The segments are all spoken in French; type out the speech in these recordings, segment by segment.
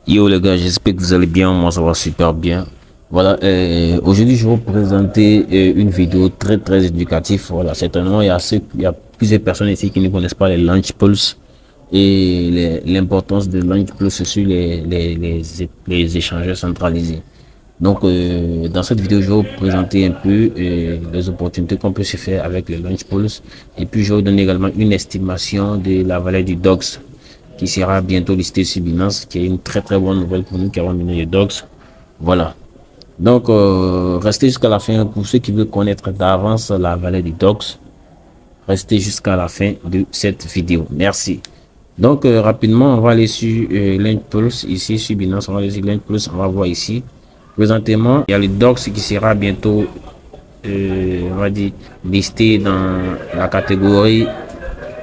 Yo les gars, j'espère que vous allez bien, moi ça va super bien. Voilà, aujourd'hui je vais vous présenter une vidéo très éducative. Voilà, certainement il y a plusieurs personnes ici qui ne connaissent pas les Launch Pulse et l'importance de Launch Pulse sur les échangeurs centralisés. Donc dans cette vidéo je vais vous présenter un peu les opportunités qu'on peut se faire avec le Launch Pulse et puis je vais vous donner également une estimation de la valeur du DOX qui sera bientôt listé sur Binance, qui est une très bonne nouvelle pour nous qui avons miné les dogs. Voilà. Donc, restez jusqu'à la fin pour ceux qui veulent connaître d'avance la valeur des dogs. Restez jusqu'à la fin de cette vidéo. Merci. Donc, rapidement, on va aller sur Link Pulse, ici sur Binance. On va aller sur Link Pulse, on va voir ici. Présentement, il y a les dogs qui sera bientôt, on va dire, listé dans la catégorie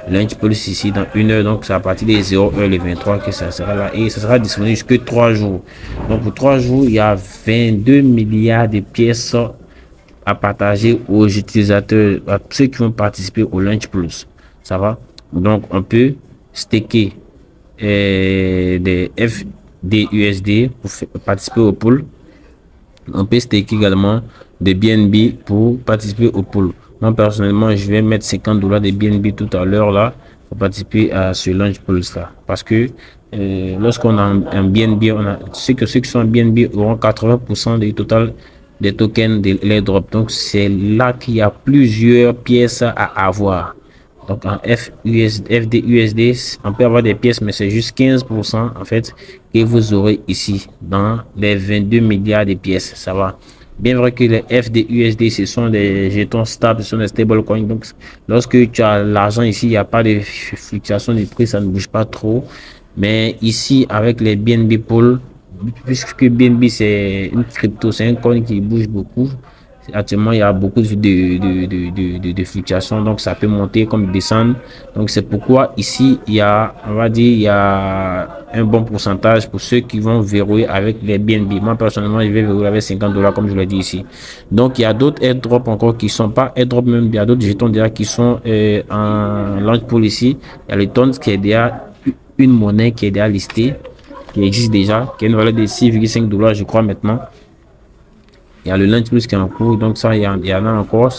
Lunch Pulse ici dans 1 heure, donc c'est à partir des 0h le 23 que ça sera là et ça sera disponible jusque 3 jours. Donc pour 3 jours, il y a 22 milliards de pièces à partager aux utilisateurs, à ceux qui vont participer au Lunch Plus. Ça va? Donc on peut staker des FDUSD pour participer au pool. On peut staker également des BNB pour participer au pool. Moi, personnellement, je vais mettre $50 de BNB tout à l'heure là pour participer à ce Launch Pulse là. Parce que lorsqu'on a un BNB, ceux qui sont BNB auront 80% du total des tokens de l'airdrop. Donc, c'est là qu'il y a plusieurs pièces à avoir. Donc, en FDUSD, on peut avoir des pièces, mais c'est juste 15% en fait que vous aurez ici dans les 22 milliards de pièces. Ça va. Bien vrai que les FDUSD, ce sont des jetons stables, ce sont des stablecoins. Donc, lorsque tu as l'argent ici, il n'y a pas de fluctuation du prix, ça ne bouge pas trop. Mais ici, avec les BNB Pool, puisque BNB c'est une crypto, c'est un coin qui bouge beaucoup. Actuellement, il y a beaucoup de fluctuations, donc ça peut monter comme descendre. Donc, c'est pourquoi ici, il y a, on va dire, il y a un bon pourcentage pour ceux qui vont verrouiller avec les BNB. Moi, personnellement, je vais verrouiller avec $50, comme je l'ai dit ici. Donc, il y a d'autres airdrops encore qui sont pas airdrops même, il y a d'autres jetons déjà qui sont en launch pool ici. Il y a le Tons qui est déjà une monnaie qui est déjà listée, qui existe déjà, qui a une valeur de $6,5, je crois, maintenant. Il y a le Lunch Plus qui est en cours, donc ça, il y en a encore.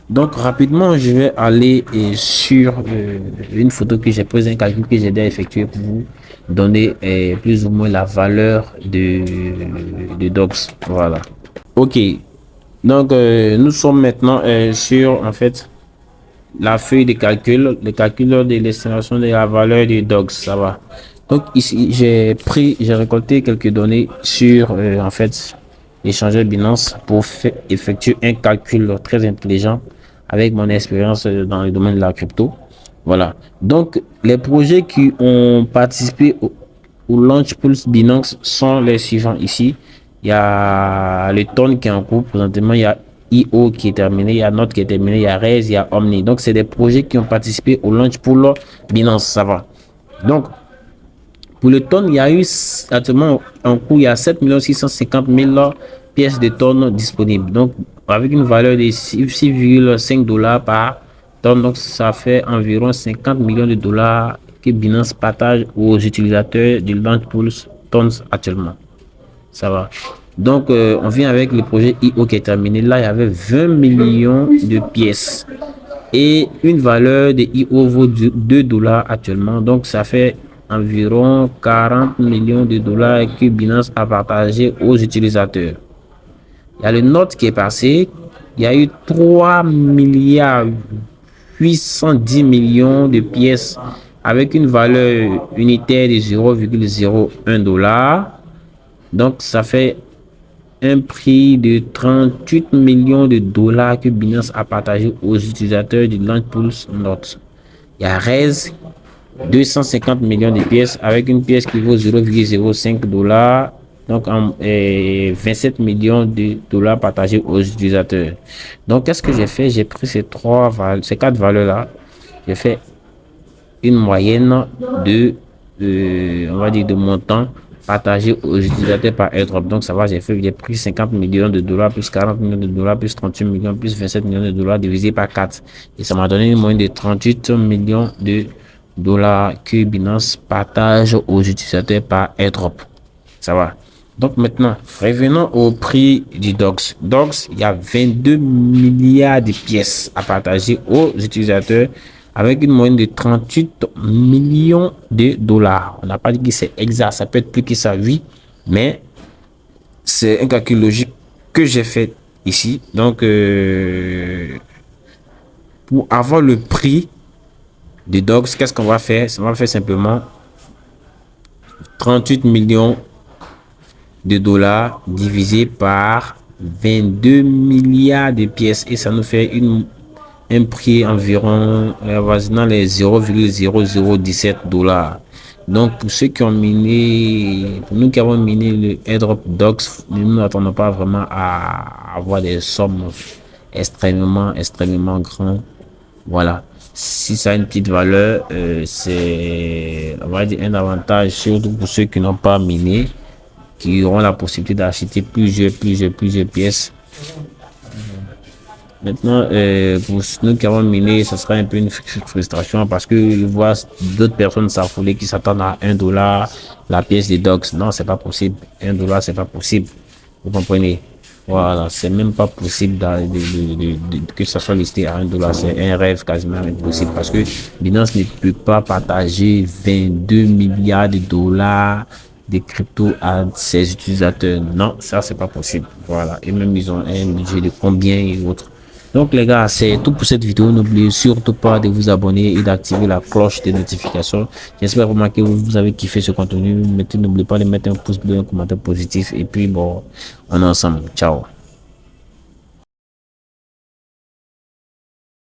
Donc, rapidement, je vais aller sur une photo que j'ai prise, un calcul que j'ai déjà effectué pour vous donner plus ou moins la valeur de DOX. Voilà. Ok. Donc, nous sommes maintenant sur, en fait, la feuille de calcul, le calcul de l'estimation de la valeur des DOX. Ça va. Donc, ici, j'ai récolté quelques données sur, en fait, l'échangeur Binance pour effectuer un calcul très intelligent avec mon expérience dans le domaine de la crypto. Voilà. Donc, les projets qui ont participé au Launch Pulse Binance sont les suivants ici. Il y a le Ton qui est en cours présentement, il y a IO qui est terminé, il y a Note qui est terminé, il y a Raise, il y a Omni. Donc, c'est des projets qui ont participé au Launch Pulse Binance. Ça va. Donc, pour le tonne, il y a eu actuellement en cours, il y a 7 650 000 pièces de tonnes disponibles. Donc, avec une valeur de $6,5 par tonne, donc ça fait environ 50 millions de dollars que Binance partage aux utilisateurs du Launch Pulse Tons actuellement. Ça va. Donc, on vient avec le projet IO qui est terminé. Là, il y avait 20 millions de pièces. Et une valeur de IO vaut $2 actuellement. Donc, ça fait environ 40 millions de dollars que Binance a partagé aux utilisateurs. Il y a le Note qui est passé. Il y a eu 3 milliards 810 millions de pièces avec une valeur unitaire de 0,01 $. Donc, ça fait un prix de 38 millions de dollars que Binance a partagé aux utilisateurs du Launch Pulse Note. Il y a Raise, 250 millions de pièces avec une pièce qui vaut $0,05, donc 27 millions de dollars partagés aux utilisateurs. Donc, qu'est-ce que j'ai fait? J'ai pris ces quatre valeurs là, j'ai fait une moyenne de on va dire de montant partagé aux utilisateurs par airdrop. Donc ça va, j'ai pris 50 millions de dollars plus 40 millions de dollars plus 38 millions plus 27 millions de dollars divisé par 4 et ça m'a donné une moyenne de 38 millions de dollars que Binance partage aux utilisateurs par airdrop. Ça va. Donc maintenant, revenons au prix du DOX. DOX, il y a 22 milliards de pièces à partager aux utilisateurs avec une moyenne de 38 millions de dollars. On n'a pas dit que c'est exact, ça peut être plus que ça, oui, mais c'est un calcul logique que j'ai fait ici. Donc, pour avoir le prix de DOX, qu'est-ce qu'on va faire? On va faire simplement 38 millions de dollars divisé par 22 milliards de pièces et ça nous fait un prix environ avoisinant les 0,0017 dollars. Donc pour ceux qui ont miné, pour nous qui avons miné le airdrop DOX, nous n'attendons pas vraiment à avoir des sommes extrêmement grandes. Voilà. Si ça a une petite valeur, c'est, on va dire, un avantage, surtout pour ceux qui n'ont pas miné, qui auront la possibilité d'acheter plusieurs pièces. Maintenant, pour nous qui avons miné, ce sera un peu une frustration parce que je vois d'autres personnes s'affoler qui s'attendent à 1 dollar la pièce des dogs. Non, c'est pas possible. 1 dollar, c'est pas possible. Vous comprenez? Voilà, c'est même pas possible que ça soit listé à 1 dollar. C'est un rêve quasiment impossible parce que Binance ne peut pas partager 22 milliards de dollars de crypto à ses utilisateurs. Non, ça, c'est pas possible. Voilà. Et même, ils ont un budget de combien et autres. Donc, les gars, c'est tout pour cette vidéo. N'oubliez surtout pas de vous abonner et d'activer la cloche des notifications. J'espère vraiment que vous avez kiffé ce contenu. N'oubliez pas de mettre un pouce bleu, un commentaire positif. Et puis, bon, on est ensemble. Ciao.